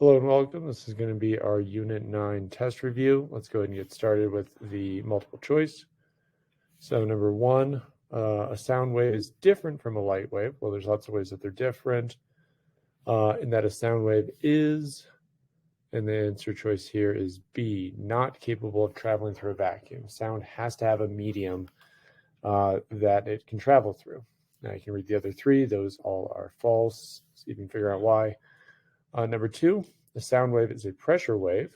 Hello and welcome. This is going to be our Unit 9 test review. Let's go ahead and get started with the multiple choice. So number one, a sound wave is different from a light wave. Well, there's lots of ways that they're different. In that a sound wave is, and the answer choice here is B, not capable of traveling through a vacuum. Sound has to have a medium that it can travel through. Now you can read the other three. Those all are false, so you can figure out why. Number two, the sound wave is a pressure wave.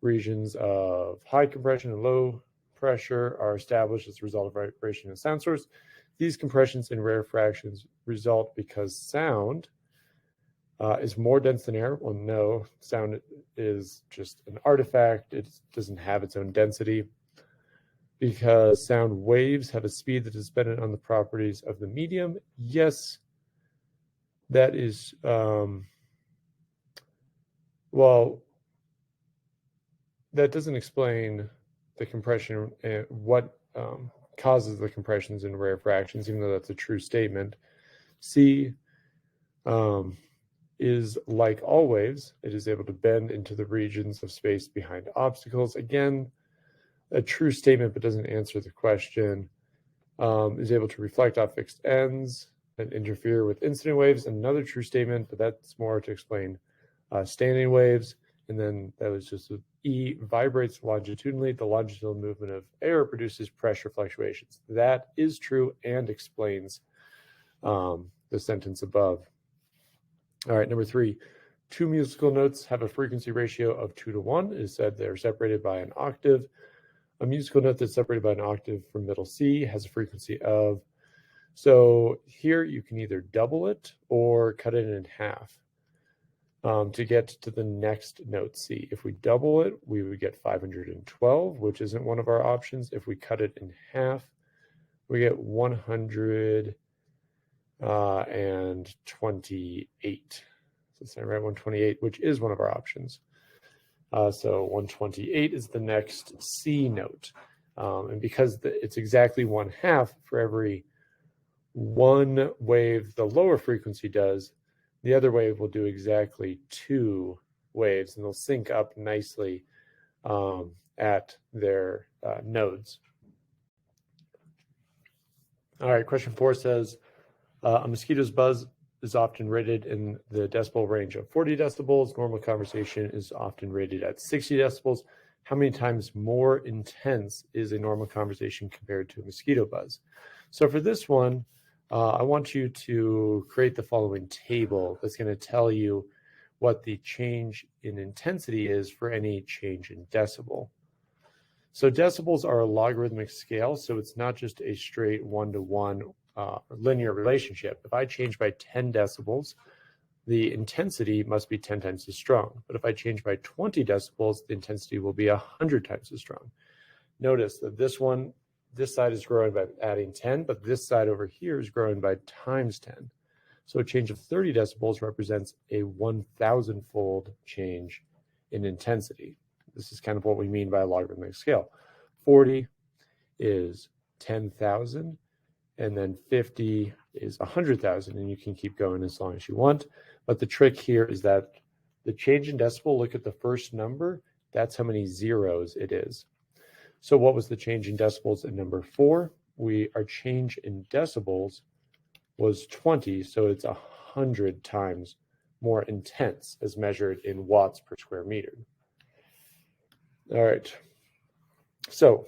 Regions of high compression and low pressure are established as a result of vibration in a sound source. These compressions and rarefactions result because sound is more dense than air. Well, no, sound is just an artifact. It doesn't have its own density. Because sound waves have a speed that is dependent on the properties of the medium. Yes, that is... Well, that doesn't explain the compression and what causes the compressions and rarefactions, even though that's a true statement. C is like all waves. It is able to bend into the regions of space behind obstacles. Again, a true statement, but doesn't answer the question. Is able to reflect off fixed ends and interfere with incident waves. Another true statement, but that's more to explain standing waves. And then that was just E, vibrates longitudinally. The longitudinal movement of air produces pressure fluctuations. That is true and explains the sentence above. All right, number three, two musical notes have a frequency ratio of 2:1. It is said they're separated by an octave. A musical note that's separated by an octave from middle C has a frequency of, so here you can either double it or cut it in half. To get to the next note C. If we double it, we would get 512, which isn't one of our options. If we cut it in half, we get 128. So it's right, 128, which is one of our options. So 128 is the next C note. And because it's exactly 1/2 for every one wave the lower frequency does, the other wave will do exactly 2 waves, and they'll sync up nicely at their nodes. All right, question 4 says, a mosquito's buzz is often rated in the decibel range of 40 decibels. Normal conversation is often rated at 60 decibels. How many times more intense is a normal conversation compared to a mosquito buzz? So for this one, I want you to create the following table that's going to tell you what the change in intensity is for any change in decibel. So decibels are a logarithmic scale, so it's not just a straight 1-to-1 linear relationship. If I change by 10 decibels, the intensity must be 10 times as strong. But if I change by 20 decibels, the intensity will be 100 times as strong. Notice that this side is growing by adding 10, but this side over here is growing by times 10. So a change of 30 decibels represents a 1,000-fold change in intensity. This is kind of what we mean by a logarithmic scale. 40 is 10,000, and then 50 is 100,000, and you can keep going as long as you want. But the trick here is that the change in decibel, look at the first number, that's how many zeros it is. So what was the change in decibels in number 4? Our change in decibels was 20, so it's 100 times more intense as measured in watts per square meter. All right, so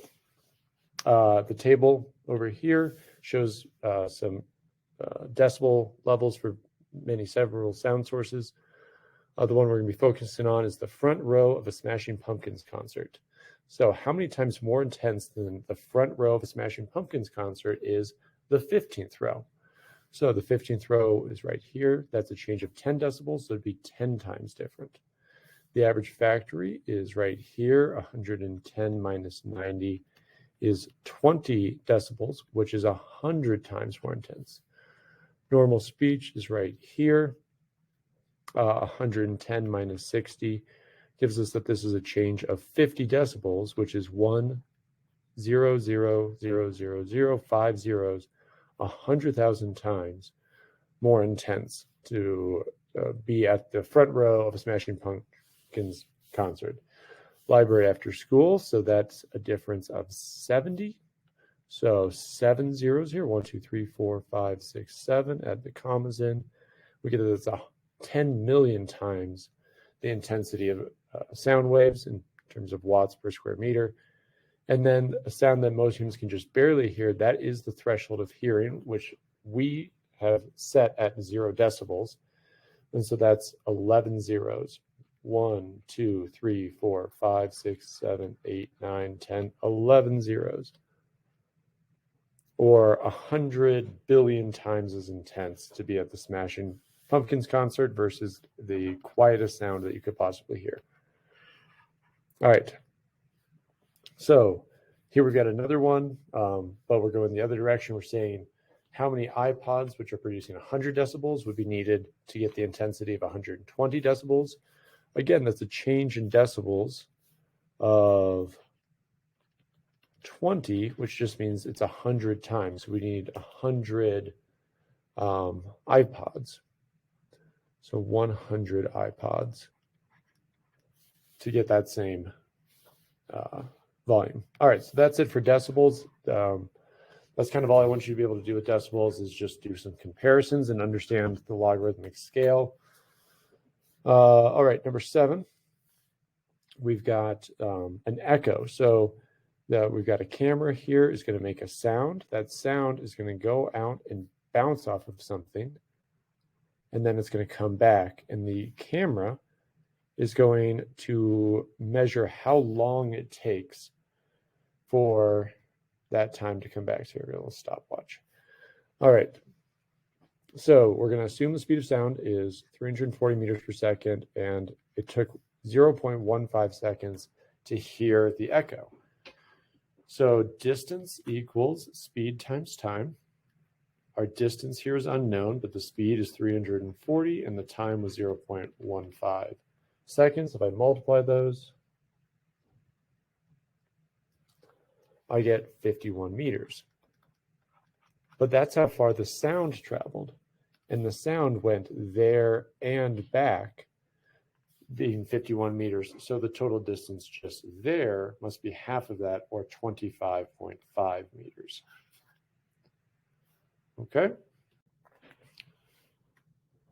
the table over here shows some decibel levels for several sound sources. The one we're going to be focusing on is the front row of a Smashing Pumpkins concert. So how many times more intense than the front row of a Smashing Pumpkins concert is the 15th row? So the 15th row is right here. That's a change of 10 decibels, so it'd be 10 times different. The average factory is right here. 110 minus 90 is 20 decibels, which is 100 times more intense. Normal speech is right here. 110 minus 60 gives us that this is a change of 50 decibels, which is 1,000,000,050, 100,000 times more intense to be at the front row of a Smashing Pumpkins concert. Library after school, so that's a difference of 70. So 7 zeros here, 1, 2, 3, 4, 5, 6, 7, add the commas in. We get that it's 10 million times the intensity of sound waves in terms of watts per square meter. And then a sound that most humans can just barely hear, that is the threshold of hearing, which we have set at 0 decibels. And so that's 11 zeros. 1, 2, 3, 4, 5, 6, 7, 8, 9, 10, 11 zeros. Or 100 billion times as intense to be at the Smashing Pumpkins concert versus the quietest sound that you could possibly hear. All right. So here we've got another one, but we're going the other direction. We're saying how many iPods, which are producing 100 decibels, would be needed to get the intensity of 120 decibels. Again, that's a change in decibels of 20, which just means it's 100 times. We need 100 iPods. So 100 iPods to get that same volume. All right, so that's it for decibels. That's kind of all I want you to be able to do with decibels is just do some comparisons and understand the logarithmic scale. All right, number 7, we've got an echo. So we've got a camera here is going to make a sound. That sound is going to go out and bounce off of something, and then it's going to come back. And the camera is going to measure how long it takes for that time to come back. So here, a little stopwatch. All right. So we're going to assume the speed of sound is 340 meters per second, and it took 0.15 seconds to hear the echo. So distance equals speed times time. Our distance here is unknown, but the speed is 340, and the time was 0.15 seconds. If I multiply those, I get 51 meters. But that's how far the sound traveled. And the sound went there and back, being 51 meters. So the total distance just there must be half of that, or 25.5 meters. Okay.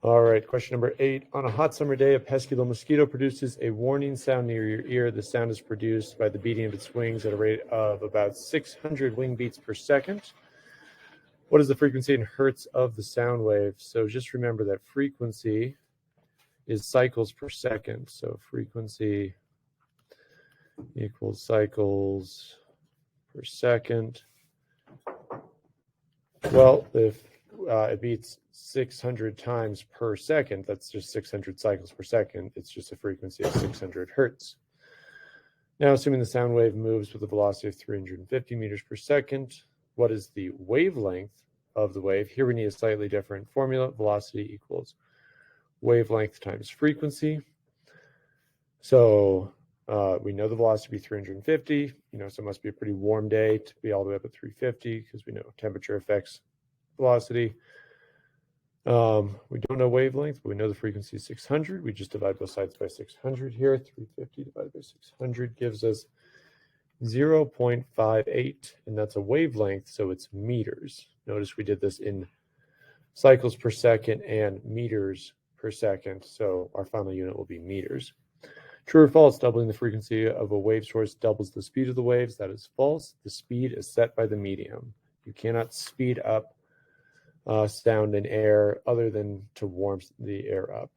All right, question number 8. On a hot summer day, a pesky little mosquito produces a warning sound near your ear. The sound is produced by the beating of its wings at a rate of about 600 wing beats per second. What is the frequency in hertz of the sound wave? So just remember that frequency is cycles per second. So frequency equals cycles per second. Well, if it beats 600 times per second, that's just 600 cycles per second. It's just a frequency of 600 hertz. Now, assuming the sound wave moves with a velocity of 350 meters per second, what is the wavelength of the wave? Here we need a slightly different formula. Velocity equals wavelength times frequency. So we know the velocity to be 350, so it must be a pretty warm day to be all the way up at 350 because we know temperature affects velocity. We don't know wavelength, but we know the frequency is 600. We just divide both sides by 600 here. 350 divided by 600 gives us 0.58, and that's a wavelength, so it's meters. Notice we did this in cycles per second and meters per second, so our final unit will be meters. True or false, doubling the frequency of a wave source doubles the speed of the waves. That is false. The speed is set by the medium. You cannot speed up sound in air other than to warm the air up.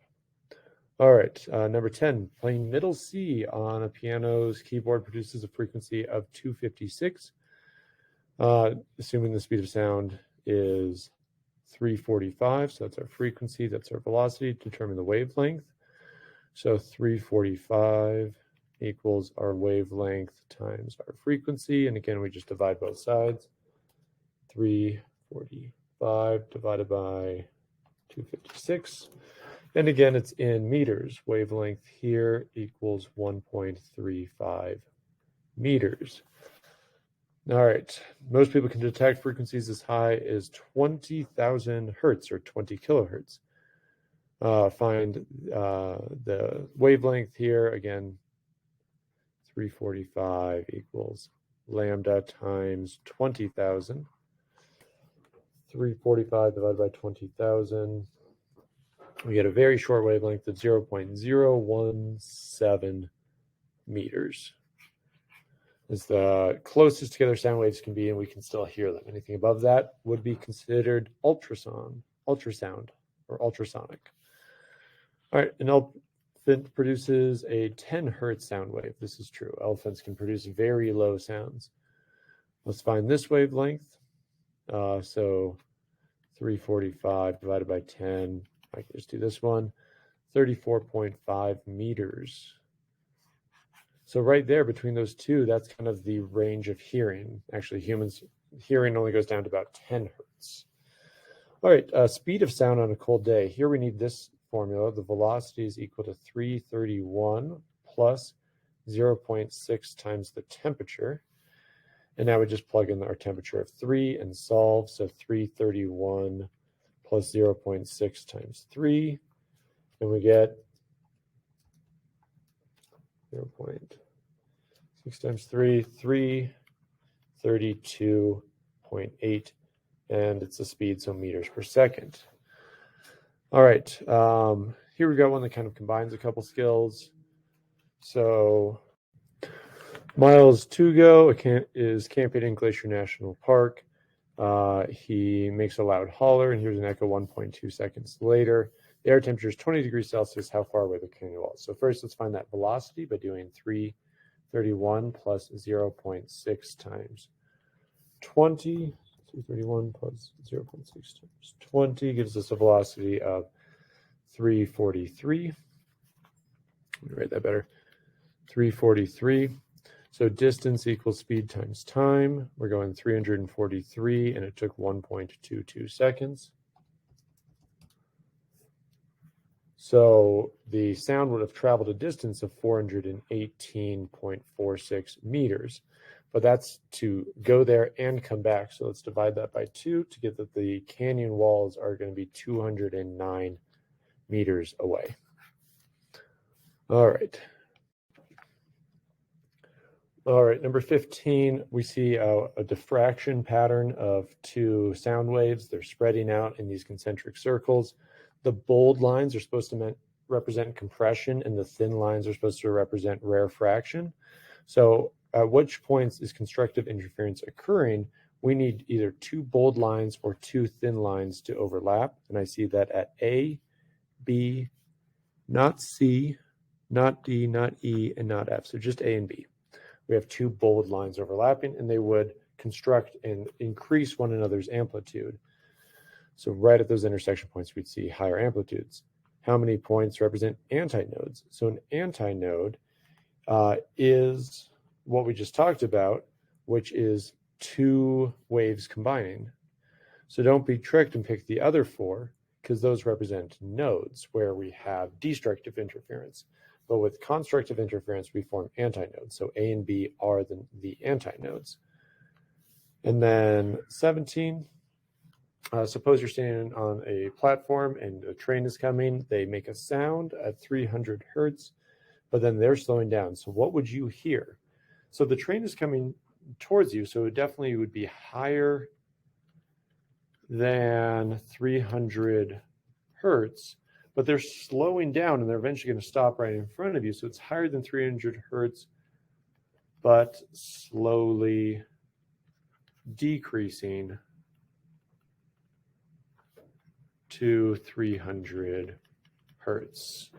All right, number 10, playing middle C on a piano's keyboard produces a frequency of 256. Assuming the speed of sound is 345, so that's our frequency, that's our velocity, determine the wavelength. So 345 equals our wavelength times our frequency, and again, we just divide both sides. 345 divided by 256. And again, it's in meters. Wavelength here equals 1.35 meters. All right. Most people can detect frequencies as high as 20,000 hertz or 20 kilohertz. Find the wavelength here. Again, 345 equals lambda times 20,000. 345 divided by 20,000. We get a very short wavelength of 0.017 meters. It's the closest together sound waves can be, and we can still hear them. Anything above that would be considered ultrasound, or ultrasonic. All right, an elephant produces a 10 hertz sound wave. This is true. Elephants can produce very low sounds. Let's find this wavelength. So 345 divided by 10, I can just do this one, 34.5 meters. So right there between those two, that's kind of the range of hearing. Actually, humans' hearing only goes down to about 10 hertz. All right, speed of sound on a cold day. Here we need this formula. The velocity is equal to 331 plus 0.6 times the temperature. And now we just plug in our temperature of 3 and solve. So 331 plus 0.6 times 3. And we get 0.6 times 3, 332.8. And it's a speed, so meters per second. All right. Here we got one that kind of combines a couple skills. So Miles Tugo is camping in Glacier National Park. He makes a loud holler, and here's an echo 1.2 seconds later. The air temperature is 20 degrees Celsius. How far away the canyon wall? So first, let's find that velocity by doing 331 plus 0.6 times 20. 331 plus 0.6 times 20 gives us a velocity of 343. Let me write that better. 343. So distance equals speed times time. We're going 343, and it took 1.22 seconds. So the sound would have traveled a distance of 418.46 meters. But that's to go there and come back. So let's divide that by 2 to get that the canyon walls are going to be 209 meters away. All right. All right, number 15, we see a diffraction pattern of two sound waves. They're spreading out in these concentric circles. The bold lines are supposed to represent compression, and the thin lines are supposed to represent rarefaction. So at which points is constructive interference occurring? We need either two bold lines or two thin lines to overlap. And I see that at A, B, not C, not D, not E, and not F. So just A and B. We have two bold lines overlapping, and they would construct and increase one another's amplitude. So right at those intersection points, we'd see higher amplitudes. How many points represent antinodes? So an antinode is what we just talked about, which is two waves combining. So don't be tricked and pick the other four, because those represent nodes where we have destructive interference. But with constructive interference, we form antinodes. So A and B are the antinodes. And then 17, suppose you're standing on a platform and a train is coming. They make a sound at 300 hertz, but then they're slowing down. So what would you hear? So the train is coming towards you, so it definitely would be higher than 300 hertz. But they're slowing down, and they're eventually going to stop right in front of you. So it's higher than 300 hertz, but slowly decreasing to 300 hertz.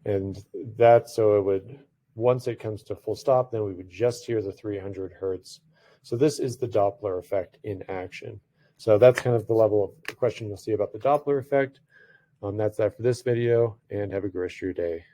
And that's so it would, once it comes to full stop, then we would just hear the 300 hertz. So this is the Doppler effect in action. So that's kind of the level of the question you'll see about the Doppler effect. That's that for this video, and have a great rest of your day.